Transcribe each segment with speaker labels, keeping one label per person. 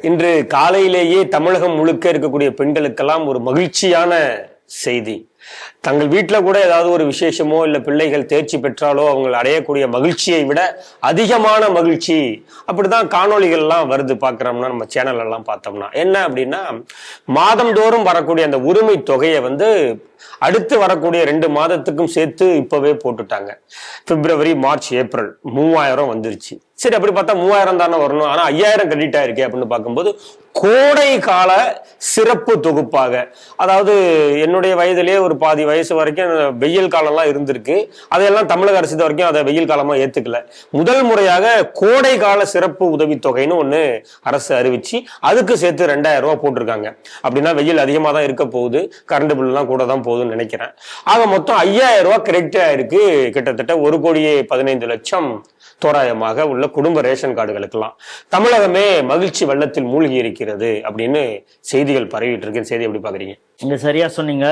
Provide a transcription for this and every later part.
Speaker 1: இன்று காலையிலேயே தமிழகம் முழுக்க இருக்கக்கூடிய பெண்களுக்கெல்லாம் ஒரு மகிழ்ச்சியான செய்தி. தங்கள் வீட்டில் கூட ஏதாவது ஒரு விசேஷமோ இல்லை பிள்ளைகள் தேர்ச்சி பெற்றாலோ அவங்க அடையக்கூடிய மகிழ்ச்சியை விட அதிகமான மகிழ்ச்சி. அப்படிதான் காணொளிகள்லாம் வருது பார்க்குறோம்னா, நம்ம சேனல் எல்லாம் பார்த்தோம்னா என்ன அப்படின்னா, மாதந்தோறும் வரக்கூடிய அந்த உரிமை தொகையை அடுத்து வரக்கூடிய 2 மாதத்துக்கும் சேர்த்து இப்பவே போட்டுட்டாங்க. பிப்ரவரி, மார்ச், ஏப்ரல் 3000 வந்துருச்சு. சரி, அப்படி பார்த்தா 3000 தானே வரணும், ஆனா 5000 கிரெடிட் ஆயிருக்கே அப்படின்னு பார்க்கும்போது கோடை கால சிறப்பு தொகுப்பாக, அதாவது என்னுடைய வயதிலே ஒரு பாதி வயசு வரைக்கும் வெயில் காலம்லாம் இருந்திருக்கு. அதையெல்லாம் தமிழக அரசு வரைக்கும் அதை வெயில் காலமா ஏத்துக்கல. முதல் முறையாக கோடை கால சிறப்பு உதவித்தொகைன்னு ஒண்ணு அரசு அறிவிச்சு அதுக்கு சேர்த்து 2000 ரூபாய் போட்டிருக்காங்க. அப்படின்னா வெயில் அதிகமா தான் இருக்க போகுது, கரண்ட் பில் எல்லாம் கூட தான் போகுதுன்னு நினைக்கிறேன். ஆக மொத்தம் 5000 ரூபாய் கிரெடிட் ஆயிருக்கு. கிட்டத்தட்ட 1,15,00,000 தோராயமாக உள்ள குடும்ப ரேஷன் கார்டுகளுக்கெல்லாம். தமிழகமே மகிழ்ச்சி வெள்ளத்தில் மூழ்கி இருக்கிறது அப்படின்னு செய்திகள் பரவிட்டு இருக்கு. செய்தி எப்படி பாக்குறீங்க?
Speaker 2: நீங்க சரியா சொன்னீங்க.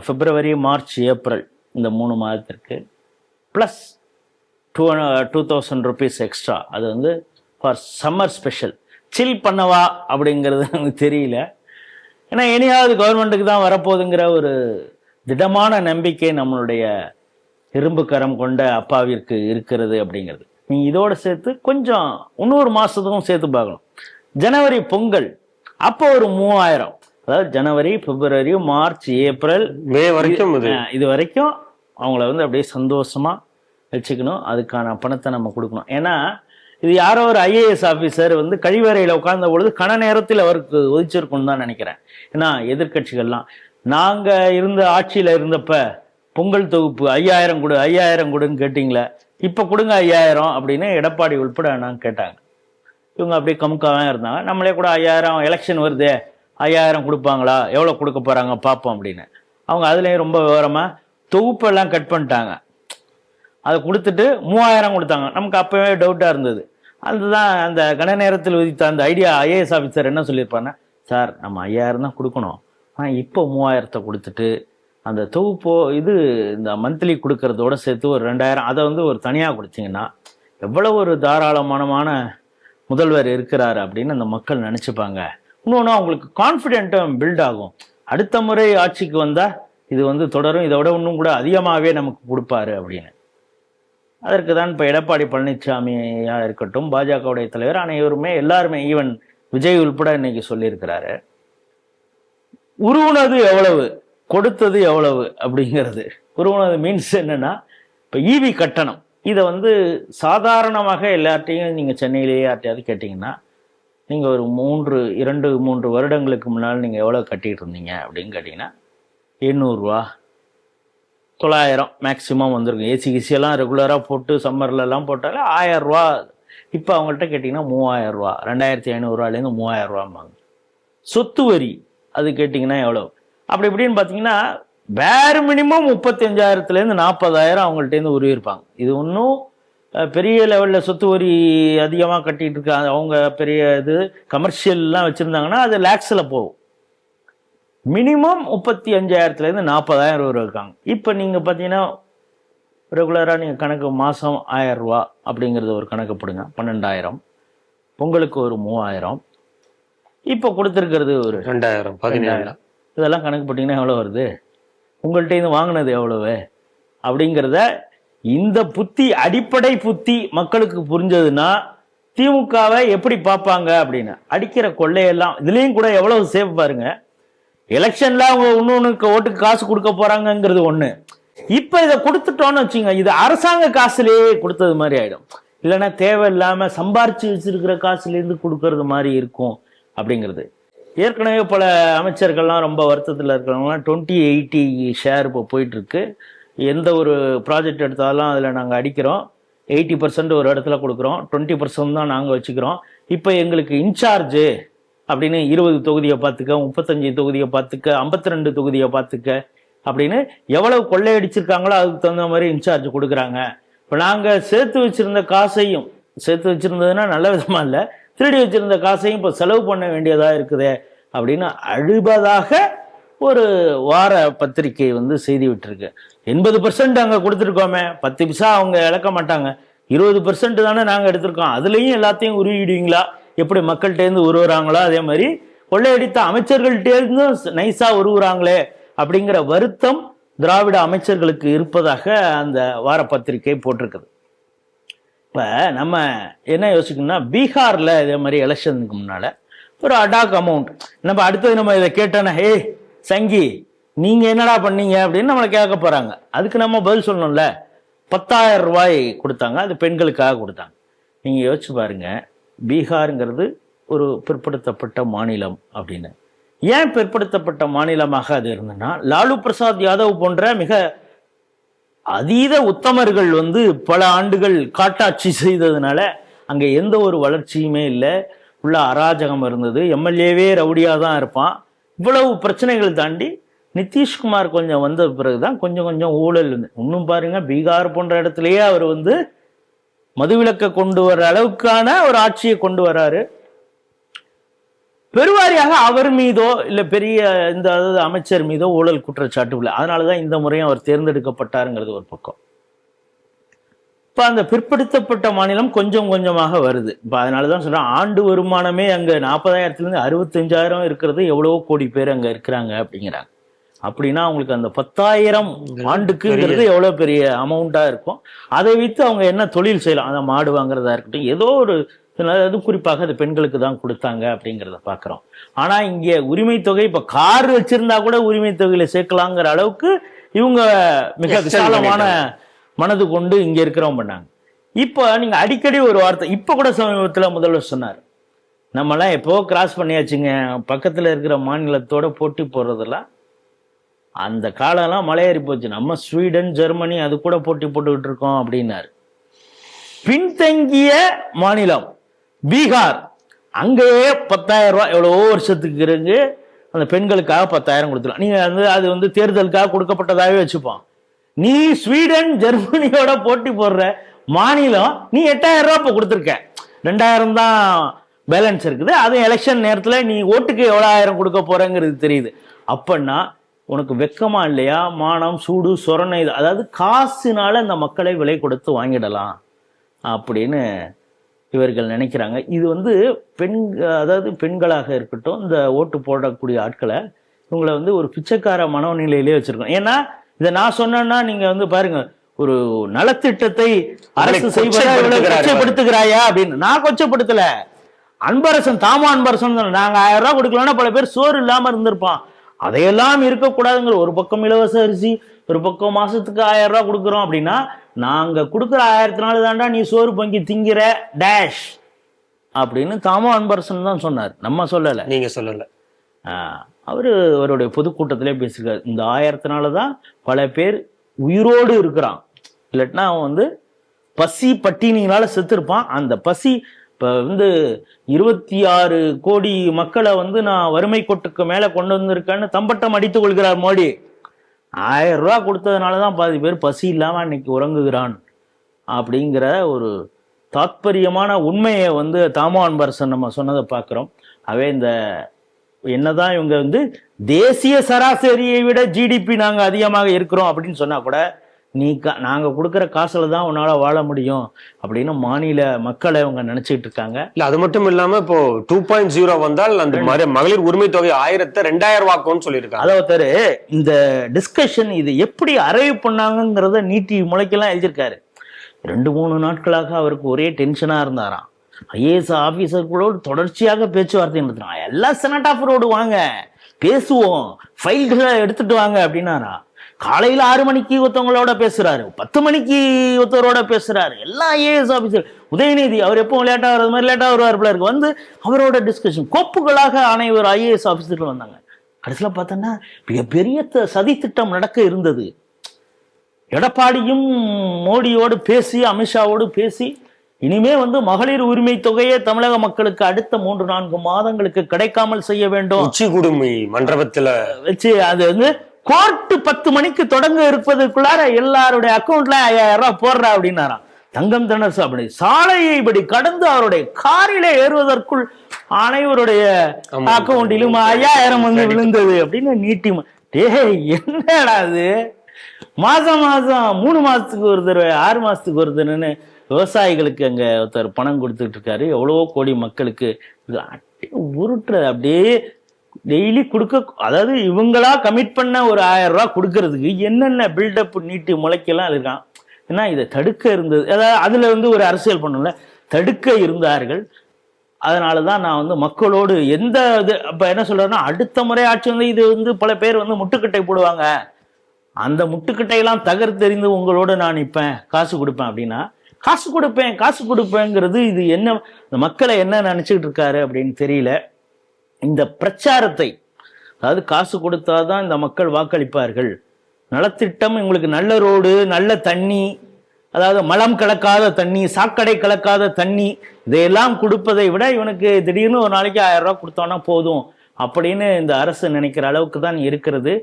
Speaker 2: பிப்ரவரி, மார்ச், ஏப்ரல் இந்த 3 மாதத்திற்கு பிளஸ் 2000 ருபீஸ் எக்ஸ்ட்ரா. அது ஃபார் சம்மர் ஸ்பெஷல். சில் பண்ணவா அப்படிங்கிறது எனக்கு தெரியல. ஏன்னா இனியாவது கவர்மெண்ட்டுக்கு தான் வரப்போகுதுங்கிற ஒரு திடமான நம்பிக்கை நம்மளுடைய இரும்பு கரம் கொண்ட அப்பாவிற்கு இருக்கிறது அப்படிங்கிறது. நீங்க இதோட சேர்த்து கொஞ்சம் இன்னொரு மாசத்துக்கும் சேர்த்து பார்க்கணும். ஜனவரி பொங்கல் அப்போ ஒரு 3000, அதாவது ஜனவரி, பிப்ரவரி, மார்ச், ஏப்ரல்,
Speaker 1: மே வரைக்கும்
Speaker 2: இது வரைக்கும் அவங்கள அப்படியே சந்தோஷமா வச்சுக்கணும். அதுக்கான பணத்தை நம்ம கொடுக்கணும். ஏன்னா இது யாரோ ஒரு IAS ஆஃபீஸர் கழிவறையில் உட்கார்ந்த பொழுது கன நேரத்தில் அவருக்கு ஒதுச்சிருக்கும்னு தான் நினைக்கிறேன். ஏன்னா எதிர்கட்சிகள்லாம் நாங்க இருந்த ஆட்சியில இருந்தப்ப பொங்கல் தொகுப்பு 5000 கொடு 5000 கொடுன்னு கேட்டீங்களே, இப்ப கொடுங்க 5000 அப்படின்னு எடப்பாடி உள்பட நாங்க கேட்டாங்க. இவங்க அப்படியே கமுக்காதான் இருந்தாங்க. நம்மளே கூட 5000 எலெக்ஷன் வருதே 5000 கொடுப்பாங்களா, எவ்வளவு கொடுக்க போறாங்க பார்ப்போம் அப்படின்னு. அவங்க அதுலயும் ரொம்ப விவரமா தொகுப்பெல்லாம் கட் பண்ணிட்டாங்க. அதை கொடுத்துட்டு 3000 கொடுத்தாங்க. நமக்கு அப்பவே டவுட்டா இருந்தது. அதுதான் அந்த கன நேரத்தில் உதித்த அந்த ஐடியா. IAS ஆஃபீஸர் என்ன சொல்லியிருப்பாங்கன்னா, சார் நம்ம 5000 தான் கொடுக்கணும், ஆனால் இப்போ 3000 கொடுத்துட்டு அந்த தொகுப்போ இந்த மந்த்லி கொடுக்கறதோட சேர்த்து ஒரு 2000 அதை ஒரு தனியாக கொடுத்தீங்கன்னா எவ்வளவு ஒரு தாராளமான முதல்வர் இருக்கிறாரு அப்படின்னு அந்த மக்கள் நினச்சிப்பாங்க. இன்னொன்று அவங்களுக்கு கான்ஃபிடென்ட்டும் பில்ட் ஆகும். அடுத்த முறை ஆட்சிக்கு வந்தால் இது தொடரும், இதை விட இன்னும் கூட அதிகமாகவே நமக்கு கொடுப்பாரு அப்படின்னு. அதற்கு தான் இப்போ எடப்பாடி பழனிசாமியாக இருக்கட்டும், பாஜகவுடைய தலைவர் அனைவருமே எல்லாருமே, ஈவன் விஜய் உள்பட இன்னைக்கு சொல்லியிருக்கிறாரு, உருவுனது எவ்வளவு கொடுத்தது எவ்வளவு அப்படிங்கிறது. உருவுனது மீன்ஸ் என்னன்னா, இப்போ EV கட்டணம் இதை சாதாரணமாக எல்லார்ட்டையும் நீங்கள் சென்னையிலேயே யார்ட்டையாவது கேட்டிங்கன்னா, நீங்கள் ஒரு 2-3 வருடங்களுக்கு முன்னால் நீங்கள் எவ்வளோ கட்டிகிட்டு இருந்தீங்க அப்படின்னு கேட்டிங்கன்னா 800 ரூபா 900 மேக்சிமம் வந்திருக்கும். ஏசிஎல்லாம் ரெகுலராக போட்டு சம்மர்லலாம் போட்டாலே 1000 ரூபா. இப்போ அவங்கள்ட்ட கேட்டிங்கன்னா 3000 ரூபா, 2500 ரூபாலேருந்து 3000 ரூபாம்பாங்க. சொத்து வரி அது கேட்டிங்கன்னா எவ்வளோ அப்படி இப்படின்னு பார்த்தீங்கன்னா வேறு மினிமம் 35,000லேருந்து 40,000 அவங்கள்ட்டேருந்து உருவிருப்பாங்க. இது ஒன்றும் பெரிய லெவலில் சொத்து வரி அதிகமாக கட்டிகிட்டு இருக்காங்க. அவங்க பெரிய கமர்ஷியல்லாம் வச்சுருந்தாங்கன்னா அது லேக்ஸில் போகும். மினிமம் 35,000லேருந்து 40,000 ரூபா இருக்காங்க. இப்போ நீங்கள் பார்த்தீங்கன்னா ரெகுலராக நீங்கள் கணக்கு மாதம் 1000 ரூபா அப்படிங்கிறது ஒரு கணக்கு போடுங்க, 12,000. பொங்கலுக்கு ஒரு 3000, இப்போ கொடுத்துருக்கிறது ஒரு
Speaker 1: 2000, 17,000.
Speaker 2: இதெல்லாம் கணக்கு போட்டிங்கன்னா எவ்வளோ வருது? உங்கள்கிட்ட வாங்கினது எவ்வளவு அப்படிங்கிறத இந்த புத்தி, அடிப்படை புத்தி மக்களுக்கு புரிஞ்சதுன்னா திமுகவை எப்படி பார்ப்பாங்க அப்படின்னு. அடிக்கிற கொள்ளையெல்லாம் இதுலேயும் கூட எவ்வளவு சேஃப் பாருங்க. எலெக்ஷன்ல அவங்க இன்னொன்னுக்கு ஓட்டுக்கு காசு கொடுக்க போறாங்கிறது ஒண்ணு. இப்ப இதை கொடுத்துட்டோன்னு வச்சுங்க, இது அரசாங்க காசுலேயே கொடுத்தது மாதிரி ஆயிடும். இல்லைன்னா தேவையில்லாம சம்பாரிச்சு வச்சிருக்கிற காசுலேருந்து கொடுக்கறது மாதிரி இருக்கும் அப்படிங்கிறது. ஏற்கனவே பல அமைச்சர்கள்லாம் ரொம்ப வருத்தத்தில் இருக்கிறவங்களாம் 20-80 ஷேர் இப்போ போயிட்டு இருக்கு. எந்த ஒரு ப்ராஜெக்ட் எடுத்தாலும் அதில் நாங்கள் அடிக்கிறோம், 80% ஒரு இடத்துல கொடுக்குறோம், 20% தான் நாங்கள் வச்சுக்கிறோம். இப்போ எங்களுக்கு இன்சார்ஜு அப்படின்னு 20 தொகுதியை பார்த்துக்க, 35 தொகுதியை பார்த்துக்க, 52 தொகுதியை பார்த்துக்க அப்படின்னு எவ்வளவு கொள்ளையடிச்சிருக்காங்களோ அதுக்கு தகுந்த மாதிரி இன்சார்ஜ் கொடுக்குறாங்க. இப்போ நாங்கள் சேர்த்து வச்சிருந்த காசையும், சேர்த்து வச்சிருந்ததுன்னா நல்ல விதமா இல்லை, திருடி வச்சிருந்த காசையும் இப்போ செலவு பண்ண வேண்டியதாக இருக்குதே அப்படின்னு அழுபதாக ஒரு வார பத்திரிகை செய்தி விட்டுருக்கு. 80% அங்கே கொடுத்துருக்கோமே, 10 பைசா அவங்க இழக்க மாட்டாங்க, 20% தானே நாங்கள் எடுத்திருக்கோம், அதுலேயும் எல்லாத்தையும் உருவிடுவீங்களா எப்படி மக்கள்கிட்டேருந்து உருவுறாங்களோ அதே மாதிரி கொள்ளையடித்த அமைச்சர்கள்ட்டேருந்து நைஸா உருவுறாங்களே அப்படிங்கிற வருத்தம் திராவிட அமைச்சர்களுக்கு இருப்பதாக அந்த வார பத்திரிகை போட்டிருக்குது. இப்ப நம்ம என்ன யோசிக்கணும்னா, பீகார்ல இதே மாதிரி எலெக்ஷனுக்கு முன்னால ஒரு அடாக் அமௌண்ட், நம்ம அடுத்தது நம்ம இதை கேட்டோன்னா, ஹே சங்கி நீங்க என்னடா பண்ணீங்க அப்படின்னு நம்மளை கேட்க போறாங்க. அதுக்கு நம்ம பதில் சொல்லணும்ல. 10,000 ரூபாய் கொடுத்தாங்க, அது பெண்களுக்காக கொடுத்தாங்க. நீங்க யோசிச்சு பாருங்க, பீகாருங்கிறது ஒரு பிற்படுத்தப்பட்ட மாநிலம் அப்படின்னு. ஏன் பிற்படுத்தப்பட்ட மாநிலமாக அது இருந்ததுன்னா, லாலு பிரசாத் யாதவ் போன்ற மிக அதீத உத்தமர்கள் பல ஆண்டுகள் காட்டாட்சி செய்ததுனால அங்க எந்த ஒரு வளர்ச்சியுமே இல்லை, உள்ள அராஜகம் இருந்தது, எம்எல்ஏவே ரவுடியா தான் இருப்பான். இவ்வளவு பிரச்சனைகள் தாண்டி நிதிஷ்குமார் கொஞ்சம் வந்த பிறகுதான் கொஞ்சம் கொஞ்சம் ஊழல் இன்னும் பாருங்க, பீகார் போன்ற இடத்துலயே அவர் மதுவிலக்கை கொண்டு வர்ற அளவுக்கான ஒரு ஆட்சியை கொண்டு வர்றாரு. பெருவாரியாக அவர் மீதோ இல்ல பெரிய இந்த அமைச்சர் மீதோ ஊழல் குற்றச்சாட்டு இல்லை. அதனாலதான் இந்த முறையும் அவர் தேர்ந்தெடுக்கப்பட்டாருங்கிறது ஒரு பக்கம். இப்ப அந்த பிற்படுத்தப்பட்ட மாநிலம் கொஞ்சம் கொஞ்சமாக வருது. இப்ப அதனாலதான் சொல்றேன், ஆண்டு வருமானமே அங்க 40,000 65,000 இருக்கிறது, எவ்வளவோ கோடி பேர் அங்க இருக்கிறாங்க அப்படிங்கிறாங்க. அப்படின்னா அவங்களுக்கு அந்த 10,000 ஆண்டுக்குங்கிறது எவ்வளவு பெரிய அமௌண்டா இருக்கும். அதை வைத்து அவங்க என்ன தொழில் செய்யலாம், அந்த மாடு வாங்குறதா இருக்கட்டும், ஏதோ ஒரு அது குறிப்பாக அது பெண்களுக்கு தான் கொடுத்தாங்க அப்படிங்கிறத பாக்குறோம். ஆனா இங்க உரிமை தொகை, இப்ப கார் வச்சிருந்தா கூட உரிமை தொகையில சேர்க்கலாங்கிற அளவுக்கு இவங்க மிக விசாலமான மனது கொண்டு இங்க இருக்கிறவங்க பண்ணாங்க. இப்ப நீங்க அடிக்கடி ஒரு வார்த்தை, இப்ப கூட சமீபத்துல முதல்வர் சொன்னார், நம்மலாம் எப்போ கிராஸ் பண்ணியாச்சுங்க, பக்கத்துல இருக்கிற மாநிலத்தோட போட்டி போடுறதெல்லாம் அந்த காலம்லாம் மலையேறி போச்சு, நம்ம ஸ்வீடன் ஜெர்மனி அது கூட போட்டி போட்டுக்கிட்டு இருக்கோம் அப்படின்னாரு. பின்தங்கிய மாநிலம் பீகார், அங்கேயே 10,000 ரூபாய் எவ்வளவோ வருஷத்துக்கு இருக்கு, அந்த பெண்களுக்காக 10,000 கொடுத்துக்கலாம். நீங்க அது தேர்தலுக்காக கொடுக்கப்பட்டதாகவே வச்சுப்போம். நீ ஸ்வீடன் ஜெர்மனியோட போட்டி போடுற மாநிலம், நீ 8,000 ரூபாய் இப்போ கொடுத்துருக்க, 2,000 தான் பேலன்ஸ் இருக்குது. அது எலெக்ஷன் நேரத்தில் நீ ஓட்டுக்கு எவ்வளோ 1000 கொடுக்க போறேங்கிறது தெரியுது. அப்படின்னா உனக்கு வெக்கமா இல்லையா? மானம் சூடு சொரணை, அதாவது காசுனால இந்த மக்களை விலை கொடுத்து வாங்கிடலாம் அப்படின்னு இவர்கள் நினைக்கிறாங்க. இது அதாவது பெண்களாக இருக்கட்டும், இந்த ஓட்டு போடக்கூடிய ஆட்களை இவங்களை ஒரு பிச்சைக்கார மனோநிலையிலே வச்சிருக்கோம். ஏன்னா இதை நான் சொன்னேன்னா நீங்க பாருங்க, ஒரு நலத்திட்டத்தை அரசு கொச்சைப்படுத்துகிறாயா அப்படின்னு. நான் கொச்சைப்படுத்தல, அன்பரசன் தாமா அன்பரசன் நாங்க 1000 ரூபாய் கொடுக்கலன்னா பல பேர் சோறு இல்லாம இருந்திருப்பான். அதையெல்லாம் இருக்கக்கூடாதுங்கிற ஒரு பக்கம் இலவச அரிசி, ஒரு பக்கம் மாசத்துக்கு 1000 ரூபாய் கொடுக்குறோம் அப்படின்னா, நாங்க கொடுக்குற 1000 தாண்டா நீ சோறு பொங்கி திங்கிற டேஷ் அப்படின்னு தாமோ அன்பரசன் தான் சொன்னார், நம்ம சொல்லல,
Speaker 1: நீங்க சொல்லல.
Speaker 2: அவருடைய பொதுக்கூட்டத்திலே பேசியிருக்காரு, இந்த 1000 தான் பல பேர் உயிரோடு இருக்கிறான், இல்லாட்டினா அவன் பசி பட்டினியினால செத்துருப்பான். அந்த பசி இப்ப 26 கோடி மக்களை நான் வறுமை கோட்டுக்கு மேல கொண்டு வந்திருக்கேன்னு தம்பட்டம் அடித்துக் கொள்கிறார் மோடி. 1000 ரூபாய் கொடுத்ததுனாலதான் பாதி பேர் பசி இல்லாம இன்னைக்கு உறங்குகிறான் அப்படிங்கிற ஒரு தாத்பரியமான உண்மையை தாமோ அன்பரசன் நம்ம சொன்னதை பார்க்கிறோம். அவே இந்த என்னதான் இவங்க தேசிய சராசரியை விட ஜிடிபி நாங்க அதிகமாக இருக்கிறோம் அப்படின்னு சொன்னா கூட, நாங்க கொடுக்குற காசுல தான் உன்னால வாழ முடியும் அப்படின்னு மாநில மக்களை அவங்க நினைச்சிட்டு இருக்காங்க.
Speaker 1: இல்ல அது மட்டும் இல்லாம இப்போ 2.0 வந்தால் அந்த மகளிர் உரிமை தொகை 1000 2000 வாக்குன்னு சொல்லியிருக்காங்க.
Speaker 2: அதாவது இந்த டிஸ்கஷன் இது எப்படி அரைவ் பண்ணாங்கிறத நீட்டி முளைக்கெல்லாம் எழுதியிருக்காரு. 2-3 நாட்களாக அவருக்கு ஒரே டென்ஷனா இருந்தாராம். ஐஏஎஸ் ஆபீசர் கூட தொடர்ச்சியாக பேச்சுவார்த்தை நடத்தினாங்க. எல்லாம் செனட் ஆஃப் ரோடு வாங்க பேசுவோம், ஃபைல்களை எடுத்துட்டு வாங்க அப்படின்னாரா. காலையில 6 மணிக்கு ஒருத்தவங்களோட பேசுறாரு, 10 மணிக்கு ஒருத்தவரோட பேசுறாரு. எல்லா ஐஏஎஸ் ஆபீசர், உதயநிதி அவர் எப்போ லேட்டா வர்றது மாதிரி லேட்டா வருவார் இருக்கு, அவரோட டிஸ்கஷன் கோப்புகளாக அனைவர் ஐஏஎஸ் ஆபீசர்கள் வந்தாங்க. கடைசியில பார்த்தோன்னா மிகப்பெரிய சதி திட்டம் நடக்க இருந்தது. எடப்பாடியும் மோடியோடு பேசி, அமித்ஷாவோடு பேசி, இனிமே மகளிர் உரிமை தொகையை தமிழக மக்களுக்கு அடுத்த 3-4 மாதங்களுக்கு கிடைக்காமல் செய்ய வேண்டும்.
Speaker 1: உச்சிக்குடுமி மண்டபத்துல
Speaker 2: வச்சு அது கோர்ட்டு 10 மணிக்கு தொடங்க இருப்பதற்குள்ளார எல்லாருடைய அக்கௌண்ட்ல 5000 ரூபாய் போடுறா அப்படின்னாராம். தங்கம் திணறு அப்படி சாலையை இப்படி கடந்து அவருடைய காரிலே ஏறுவதற்குள் அனைவருடைய அக்கௌண்டிலும் 5000 விழுந்தது அப்படின்னு நீட்டி. என்னடா அது, மாசம் 3 மாசத்துக்கு ஒரு தடவை 6 மாசத்துக்கு ஒரு தடவைன்னு விவசாயிகளுக்கு அங்க ஒருத்தர் பணம் கொடுத்துட்டு இருக்காரு, எவ்வளவோ கோடி மக்களுக்கு. இது உருட்டுறது அப்படியே டெய்லி கொடுக்க, அதாவது இவங்களா கமிட் பண்ண ஒரு 1000 ரூபாய் கொடுக்கறதுக்கு என்னென்ன பில்டப் நீட்டி முளைக்கலாம் இருக்கான். ஏன்னா இதை தடுக்க இருந்தது, அதாவது அதுல ஒரு அரசியல் பண்ணல, தடுக்க இருந்தார்கள். அதனாலதான் நான் மக்களோடு எந்த இது அப்ப என்ன சொல்றேன்னா, அடுத்த முறை ஆட்சி இது பல பேர் முட்டுக்கட்டை போடுவாங்க, அந்த முட்டுக்கட்டையெல்லாம் தகர்த்தெறிந்து உங்களோட நான் நிற்பேன், காசு கொடுப்பேன் அப்படின்னா, காசு கொடுப்பேங்கிறது இது என்ன, இந்த மக்களை என்ன நினைச்சுக்கிட்டு இருக்காரு அப்படின்னு தெரியல. இந்த பிரச்சாரத்தை, அதாவது காசு கொடுத்தாதான் இந்த மக்கள் வாக்களிப்பார்கள், நலத்திட்டம், உங்களுக்கு நல்ல ரோடு, நல்ல தண்ணி, அதாவது மலம் கலக்காத தண்ணி, சாக்கடை கலக்காத தண்ணி, இதையெல்லாம் கொடுப்பதை விட இவனுக்கு திடீர்னு ஒரு நாளைக்கு 1000 ரூபாய் கொடுத்தோன்னா போதும் அப்படின்னு இந்த அரசு நினைக்கிற அளவுக்கு தான் இருக்கிறது.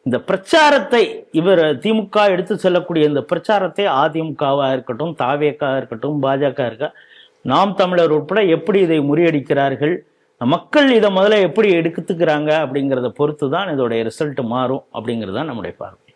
Speaker 2: இந்த பிரச்சாரத்தை இவர் திமுக எடுத்து செல்லக்கூடிய இந்த பிரச்சாரத்தை அதிமுகவா இருக்கட்டும், தாவேகா இருக்கட்டும், பாஜக இருக்க, நாம் தமிழர் உட்பட எப்படி இதை முறியடிக்கிறார்கள், மக்கள் இதை முதல்ல எப்படி எடுத்துக்கிறாங்க அப்படிங்கிறத பொறுத்து தான் இதோடைய ரிசல்ட் மாறும் அப்படிங்கிறது தான் நம்முடைய பார்வை.